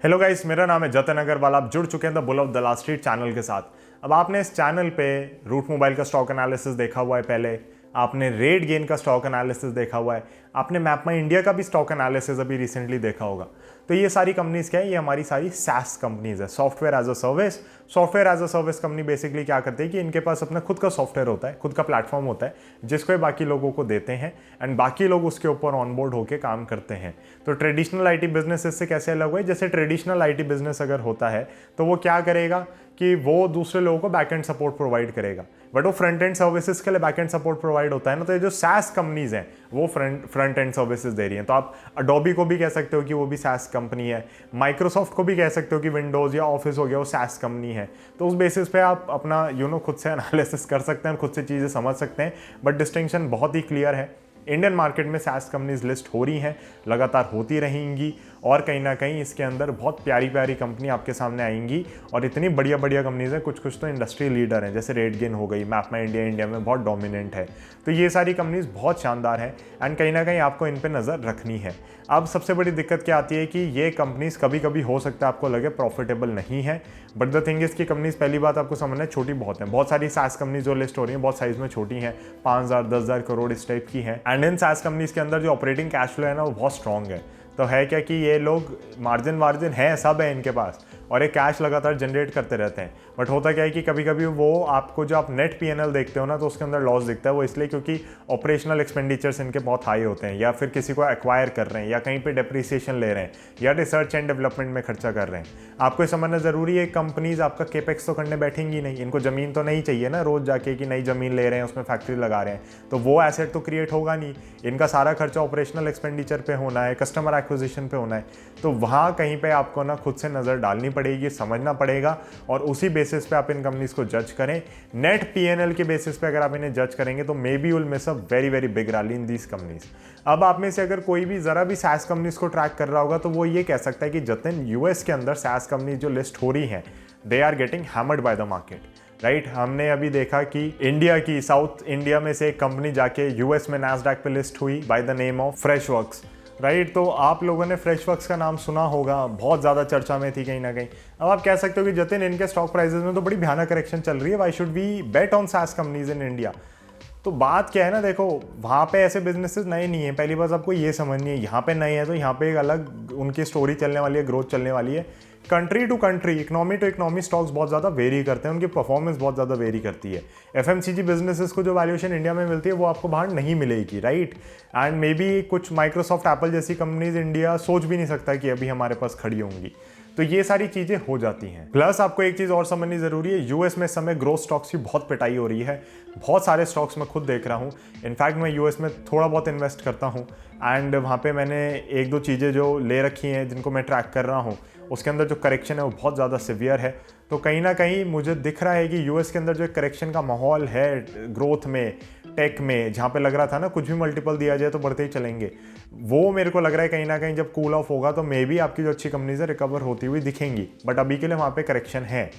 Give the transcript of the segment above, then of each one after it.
Hello guys, मेरा नाम है जतन अग्रवाल। आप जुड़ चुके हैं the bull of Dalal street channel के साथ। अब आपने इस चैनल पे रूट मोबाइल का स्टॉक एनालिसिस देखा हुआ है, पहले आपने रेट गेन का स्टॉक एनालिसिस देखा हुआ है, आपने मैपमाई इंडिया का भी स्टॉक एनालिसिस अभी रिसेंटली देखा होगा। तो ये सारी कंपनीज क्या है? ये हमारी सारी SaaS कंपनीज है, software as a service. Software as a service company basically क्या करते हैं कि इनके पास अपना खुद का सॉफ्टवेयर होता है, खुद का प्लेटफॉर्म होता है, जिसको ये बाकी लोगों को देते हैं एंड बाकी लोग उसके ऊपर ऑनबोर्ड होकर काम करते हैं। तो ट्रेडिशनल आईटी बिजनेस इससे कैसे अलग हुआ है? जैसे ट्रेडिशनल आईटी बिजनेस अगर होता है तो वो क्या करेगा कि वो दूसरे लोगों को बैकएंड सपोर्ट प्रोवाइड करेगा, बट वो फ्रंट एंड सर्विसेज के लिए बैकएंड सपोर्ट प्रोवाइड होता है ना। तो ये जो SaaS कंपनीज हैं वो फ्रंट एंड सर्विसेज दे रही हैं। तो आप अडोबी को भी कह सकते हो कि वो भी SaaS कंपनी है, माइक्रोसॉफ्ट को भी कह सकते हो कि विंडोज या ऑफिस हो गया वो SaaS कंपनी है। तो उस बेसिस पे आप अपना खुद से एनालिसिस कर सकते हैं, खुद से चीज़ें समझ सकते हैं, बट डिस्टिंक्शन बहुत ही क्लियर है। इंडियन मार्केट में SaaS कंपनीज लिस्ट हो रही हैं, लगातार होती रहेंगी और कहीं ना कहीं इसके अंदर बहुत प्यारी प्यारी कंपनी आपके सामने आएंगी और इतनी बढ़िया बढ़िया कंपनीज हैं। कुछ कुछ तो इंडस्ट्री लीडर हैं, जैसे रेट गेन हो गई, मैपमाई इंडिया इंडिया में बहुत डोमिनेंट है। तो ये सारी कंपनीज बहुत शानदार हैं एंड कहीं ना कहीं आपको इन पर नज़र रखनी है। अब सबसे बड़ी दिक्कत क्या आती है कि ये कंपनीज कभी कभी हो सकता है आपको लगे प्रॉफिटेबल नहीं है, बट द थिंग इज की कंपनीज पहली बात आपको समझना है छोटी बहुत है। बहुत सारी SaaS कंपनीज जो लिस्ट हो रही हैं बहुत साइज में छोटी हैं, 5,000 10,000 करोड़ इस टाइप की हैं। एंड इन SaaS कंपनीज के अंदर जो ऑपरेटिंग कैश फ्लो है ना वो बहुत स्ट्रॉन्ग है। तो है क्या कि ये लोग मार्जिन है, सब है इनके पास और ये कैश लगातार जनरेट करते रहते हैं। बट होता क्या है कि कभी कभी वो आपको जो आप नेट P&L देखते हो ना तो उसके अंदर लॉस दिखता है। वो इसलिए क्योंकि ऑपरेशनल एक्सपेंडिचर्स इनके बहुत हाई होते हैं, या फिर किसी को एक्वायर कर रहे हैं, या कहीं पे डेप्रिसिएशन ले रहे हैं, या रिसर्च एंड डेवलपमेंट में खर्चा कर रहे हैं। आपको समझना जरूरी है, कंपनीज आपका केपेक्स तो करने बैठेंगी नहीं, इनको जमीन तो नहीं चाहिए ना रोज जाके कि नई जमीन ले रहे हैं उसमें फैक्ट्री लगा रहे हैं, तो वो एसेट तो क्रिएट होगा नहीं। इनका सारा खर्चा ऑपरेशनल एक्सपेंडिचर पे होना है, कस्टमर एक्विजिशन पे होना है। तो वहाँ कहीं पे आपको ना खुद से नज़र डालनी पड़ेगी, समझना पड़ेगा और उसी बेसिस पे आप इन कंपनीज को जज करें। नेट P&L के बेसिस पे अगर आप इन्हें जज करेंगे तो may be will miss a very very big rally in these companies. अब आप में से अगर कोई भी जरा भी SaaS कंपनीज को ट्रैक कर रहा होगा तो वो ये कह सकता है कि जतिन US के अंदर SaaS कंपनीज जो लिस्ट हो रही हैं they are getting hammered by the market, right. हमने अभी देखा कि इंडिया की साउथ इंडिया में से एक कंपनी जाके US में NASDAQ पे लिस्ट हुई by the name of Freshworks, right. तो आप लोगों ने फ्रेशवर्क्स का नाम सुना होगा, बहुत ज़्यादा चर्चा में थी कहीं ना कहीं। अब आप कह सकते हो कि जतिन इनके स्टॉक प्राइसेस में तो बड़ी भयानक करेक्शन चल रही है, why should we bet on SaaS companies in India. तो बात क्या है ना, देखो वहाँ पे ऐसे बिजनेसेस नए नहीं है, पहली बात आपको ये समझनी है। यहाँ पे नए हैं तो यहाँ पे एक अलग उनकी स्टोरी चलने वाली है, ग्रोथ चलने वाली है। Country to country, economy to economy stocks बहुत ज़्यादा वेरी करते हैं, उनकी परफॉर्मेंस बहुत ज़्यादा वेरी करती है। FMCG बिजनेसेस को जो वैल्यूएशन इंडिया में मिलती है वो आपको बाहर नहीं मिलेगी, राइट। एंड मे बी कुछ माइक्रोसॉफ्ट एप्पल जैसी कंपनीज इंडिया सोच भी नहीं सकता कि अभी हमारे पास खड़ी होंगी। तो ये सारी चीज़ें हो जाती हैं। प्लस आपको एक चीज़ और समझनी ज़रूरी है, US में इस समय ग्रोथ स्टॉक्स की बहुत पिटाई हो रही है। बहुत सारे स्टॉक्स मैं खुद देख रहा हूँ। इनफैक्ट मैं US में थोड़ा बहुत इन्वेस्ट करता हूँ एंड वहाँ पे मैंने एक दो चीज़ें जो ले रखी हैं जिनको मैं ट्रैक कर रहा हूँ, उसके अंदर जो करेक्शन है वो बहुत ज़्यादा सिवियर है। तो कहीं ना कहीं मुझे दिख रहा है कि US के अंदर जो एक करेक्शन का माहौल है ग्रोथ में, टेक में, जहाँ पे लग रहा था ना कुछ भी मल्टीपल दिया जाए तो बढ़ते ही चलेंगे, वो मेरे को लग रहा है कहीं ना कहीं जब कूल ऑफ होगा तो मे बी आपकी जो अच्छी कंपनीज है रिकवर होती हुई दिखेंगी। बट अभी के लिए वहाँ पे करेक्शन है।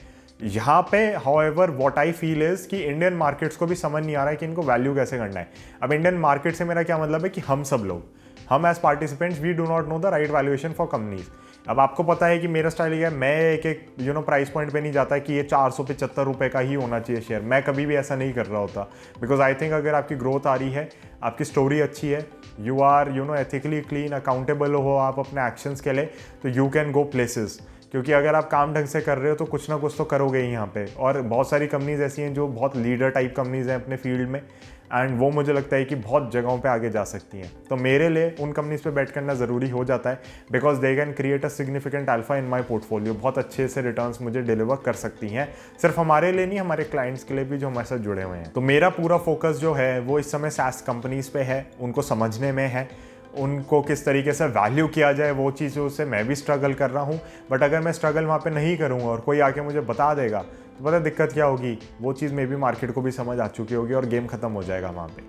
यहाँ पे however what I feel is कि इंडियन मार्केट्स को भी समझ नहीं आ रहा है कि इनको वैल्यू कैसे करना है। अब इंडियन मार्केट से मेरा क्या मतलब है कि हम सब लोग, हम as participants we do not know the right valuation for companies. अब आपको पता है कि मेरा स्टाइल क्या है, मैं एक प्राइस पॉइंट पे नहीं जाता कि ये 475 रुपये का ही होना चाहिए शेयर। मैं कभी भी ऐसा नहीं कर रहा होता, बिकॉज आई थिंक अगर आपकी ग्रोथ आ रही है, आपकी स्टोरी अच्छी है, you are ethically clean, accountable हो आप अपने एक्शंस के लिए, तो यू कैन गो प्लेसेस। क्योंकि अगर आप काम ढंग से कर रहे हो तो कुछ ना कुछ तो करोगे ही यहाँ पे। और बहुत सारी कंपनीज ऐसी हैं जो बहुत लीडर टाइप कंपनीज हैं अपने फील्ड में एंड वो मुझे लगता है कि बहुत जगहों पे आगे जा सकती हैं। तो मेरे लिए उन कंपनीज पे बैट करना ज़रूरी हो जाता है, because they can create a significant alpha in my portfolio. बहुत अच्छे से रिटर्न्स मुझे डिलीवर कर सकती हैं, सिर्फ हमारे लिए नहीं, हमारे क्लाइंट्स के लिए भी जो हमारे साथ जुड़े हुए हैं। तो मेरा पूरा फोकस जो है वो इस समय SaaS कंपनीज पे है, उनको समझने में है, उनको किस तरीके से वैल्यू किया जाए वो चीज़ों से मैं भी स्ट्रगल कर रहा हूँ। बट अगर मैं स्ट्रगल वहाँ पे नहीं करूँगा और कोई आके मुझे बता देगा तो पता दिक्कत क्या होगी, वो चीज़ में भी मार्केट को भी समझ आ चुकी होगी और गेम खत्म हो जाएगा वहाँ पे।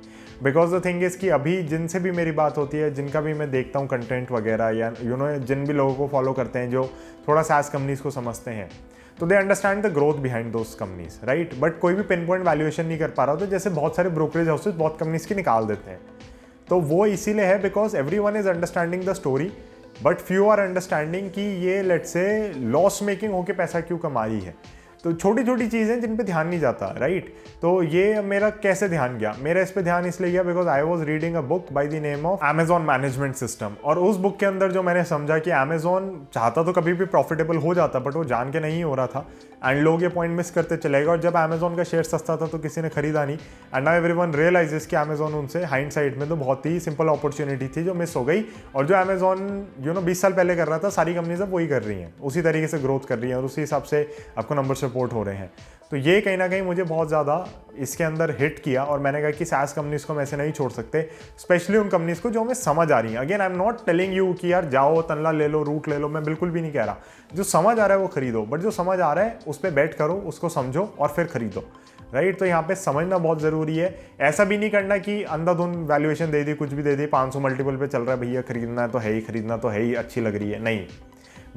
बिकॉज द थिंग इज़ कि अभी जिनसे भी मेरी बात होती है, जिनका भी मैं देखता हूँ कंटेंट वगैरह, या जिन भी लोगों को फॉलो करते हैं जो थोड़ा SaaS कंपनीज को समझते हैं, तो they understand the growth behind those companies, right. But कोई भी पिन पॉइंट वैल्यूएशन नहीं कर पा रहा, तो जैसे बहुत सारे ब्रोकरेज हाउसेज बहुत कंपनीज की निकाल देते हैं। तो वो इसीलिए है because everyone is understanding the story but few are understanding कि ये लेट्स से लॉस मेकिंग होके पैसा क्यों कमा रही है। तो छोटी छोटी चीज़ें जिन पे ध्यान नहीं जाता, राइट। तो ये मेरा कैसे ध्यान गया, मेरा इस पे ध्यान इसलिए गया because I was reading a book by the name of Amazon management system. और उस बुक के अंदर जो मैंने समझा कि अमेजॉन चाहता तो कभी भी प्रॉफिटेबल हो जाता, बट वो जान के नहीं हो रहा था एंड लोग ये पॉइंट मिस करते चलेगा। और जब अमेजॉन का शेयर सस्ता था तो किसी ने खरीदा नहीं, एंड नाउ एवरीवन रियलाइजेस कि अमेजॉन उनसे हाइंडसाइट में तो बहुत ही सिंपल अपॉर्चुनिटी थी जो मिस हो गई। और जो अमेजॉन 20 साल पहले कर रहा था, सारी कंपनीज अब वही कर रही हैं, उसी तरीके से ग्रोथ कर रही हैं और उसी हिसाब से आपको नंबर सपोर्ट हो रहे हैं। तो ये कहीं ना कहीं मुझे बहुत ज़्यादा इसके अंदर हिट किया और मैंने कहा कि SaaS कंपनीज को हम ऐसे नहीं छोड़ सकते, स्पेशली उन कंपनीज को जो हमें समझ आ रही हैं। Again I am not telling you कि यार जाओ तनला ले लो, रूट ले लो, मैं बिल्कुल भी नहीं कह रहा। जो समझ आ रहा है वो खरीदो, बट जो समझ आ रहा है उस पर बैट करो, उसको समझो और फिर खरीदो, राइट। तो यहाँ पे समझना बहुत ज़रूरी है। ऐसा भी नहीं करना कि अंधाधुंध वैल्यूएशन दे दी, कुछ भी दे दी, 500 मल्टीपल पे चल रहा है, भैया खरीदना तो है ही, खरीदना तो है ही, अच्छी लग रही है, नहीं।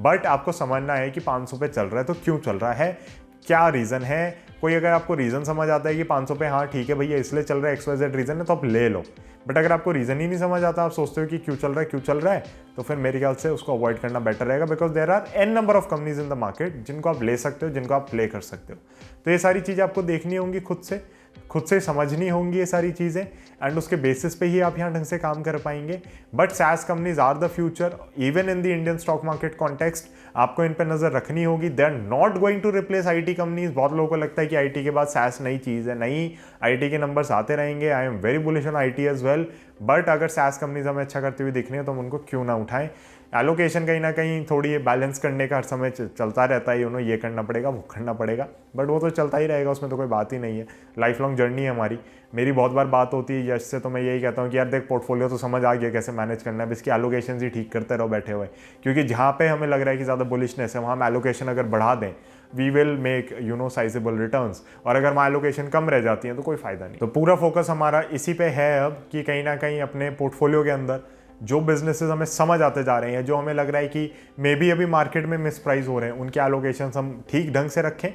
बट आपको समझना है कि 500 पे चल रहा है तो क्यों चल रहा है, क्या रीज़न है। कोई अगर आपको रीज़न समझ आता है कि 500 पे हाँ ठीक है भैया इसलिए चल रहा है, XYZ रीज़न है, तो आप ले लो। बट अगर आपको रीज़न ही नहीं समझ आता, आप सोचते हो कि क्यों चल रहा है, तो फिर मेरे ख्याल से उसको अवॉइड करना बेटर रहेगा। Because there are n number of companies in the market जिनको आप ले सकते हो, जिनको आप प्ले कर सकते हो। तो ये सारी चीज़ें आपको देखनी होंगी, खुद से समझनी होंगी ये सारी चीज़ें, एंड उसके बेसिस पे ही आप यहाँ ढंग से काम कर पाएंगे। But SaaS companies are the future even in the Indian stock market context. आपको इन पर नज़र रखनी होगी। They are not going to replace IT companies. बहुत लोगों को लगता है कि IT के बाद SaaS नई चीज़ है, नहीं, IT के नंबर्स आते रहेंगे। I am very bullish on IT as well. But अगर SaaS कंपनीज हमें अच्छा करते हुए दिखनी है तो हम उनको क्यों ना उठाएं। एलोकेशन कहीं ना कहीं थोड़ी बैलेंस करने का हर समय चलता रहता है, ये करना पड़ेगा, वो करना पड़ेगा, बट वो तो चलता ही रहेगा, उसमें तो कोई बात ही नहीं है। लाइफ लॉन्ग जर्नी है हमारी। मेरी बहुत बार बात होती है यश से, तो मैं यही कहता हूँ कि यार देख, पोर्टफोलियो तो समझ आ गया कैसे मैनेज करना है, इसकी एलोकेशन ही ठीक करते रहो बैठे हुए। क्योंकि जहाँ पे हमें लग रहा है कि ज़्यादा बुलिशनेस है, वहाँ हम एलोकेशन अगर बढ़ा दें, we will make sizeable returns. और अगर वहाँ एलोकेशन कम रह जाती है तो कोई फ़ायदा नहीं। तो पूरा फोकस हमारा इसी पे है अब कि कहीं ना कहीं अपने पोर्टफोलियो के अंदर जो बिजनेसेस हमें समझ आते जा रहे हैं, जो हमें लग रहा है कि मे बी अभी मार्केट में मिस प्राइस हो रहे हैं, उनके एलोकेशंस हम ठीक ढंग से रखें।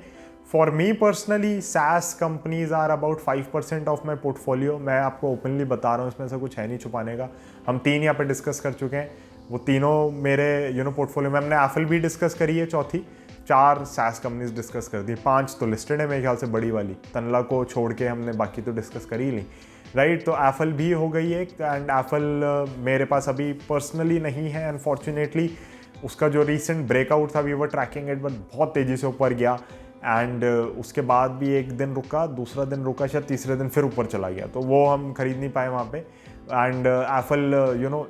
For me personally SaaS companies are about 5% of my portfolio. मैं आपको ओपनली बता रहा हूँ, इसमें से कुछ है नहीं छुपाने का। हम 3 यहाँ पे डिस्कस कर चुके हैं, वो तीनों मेरे पोर्टफोलियो में। हमने एफएल भी डिस्कस करी है, चौथी। 4 SaaS कंपनीज डिस्कस कर दी, 5 तो लिस्टेड है मेरे ख्याल से, बड़ी वाली तनला को छोड़ के हमने बाकी तो डिस्कस कर ही ली, राइट। तो एफएल भी हो गई है, एंड एफएल मेरे पास अभी पर्सनली नहीं है अनफॉर्चुनेटली। उसका जो रिसेंट ब्रेकआउट था, we were tracking it, but बहुत तेज़ी से ऊपर गया, एंड उसके बाद भी एक दिन रुका, दूसरा दिन रुका, शायद तीसरे दिन फिर ऊपर चला गया, तो वो हम खरीद नहीं पाए वहाँ पे। एंड एफएल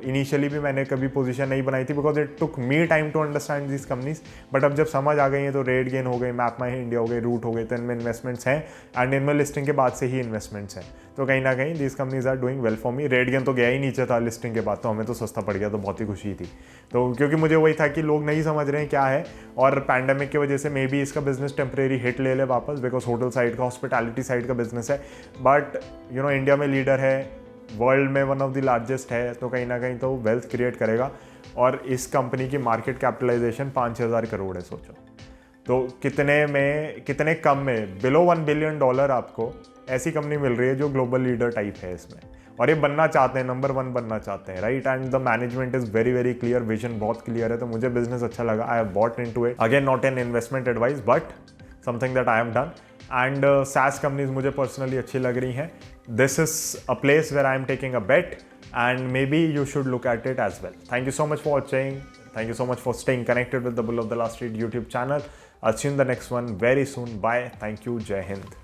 इनिशियली भी मैंने कभी पोजीशन नहीं बनाई थी because it took me time to understand this companies. But अब जब समझ आ गई हैं तो रेड गेन हो गई, MapMyIndia हो गई, रूट हो गई, तो इनमें इन्वेस्टमेंट्स हैं, एंड इनमें लिस्टिंग के बाद से ही इन्वेस्टमेंट्स हैं। तो कहीं ना कहीं this companies are doing well for me. Red gain तो गया ही नीचे था लिस्टिंग के बाद, तो हमें तो सस्ता पड़ गया, तो बहुत ही खुशी थी। तो क्योंकि मुझे वही था कि लोग नहीं समझ रहे हैं क्या है, और पैंडेमिक की वजह से मे बी इसका बिजनेस टेम्परेरी हिट ले ले वापस, बिकॉज होटल साइड का, हॉस्पिटैलिटी साइड का बिजनेस है। बट इंडिया में लीडर है, वर्ल्ड में वन ऑफ द लार्जेस्ट है, तो कहीं ना कहीं तो वेल्थ क्रिएट करेगा। और इस कंपनी की मार्केट कैपिटलाइजेशन 5,000 करोड़ है, सोचो। तो कितने कम में, बिलो $1 बिलियन आपको ऐसी कंपनी मिल रही है जो ग्लोबल लीडर टाइप है इसमें, और ये बनना चाहते हैं, नंबर 1 बनना चाहते हैं, right. And the management is very very clear, vision बहुत क्लियर है। तो मुझे बिजनेस अच्छा लगा, I have bought into it. Again not an investment advice, but something that I have done. And SaaS companies मुझे पर्सनली अच्छी लग रही हैं। This is a place where I am taking a bet, and maybe you should look at it as well. Thank you so much for watching. Thank you so much for staying connected with the Bull of the Last Street YouTube channel. I'll see you in the next one very soon. Bye. Thank you. Jai Hind.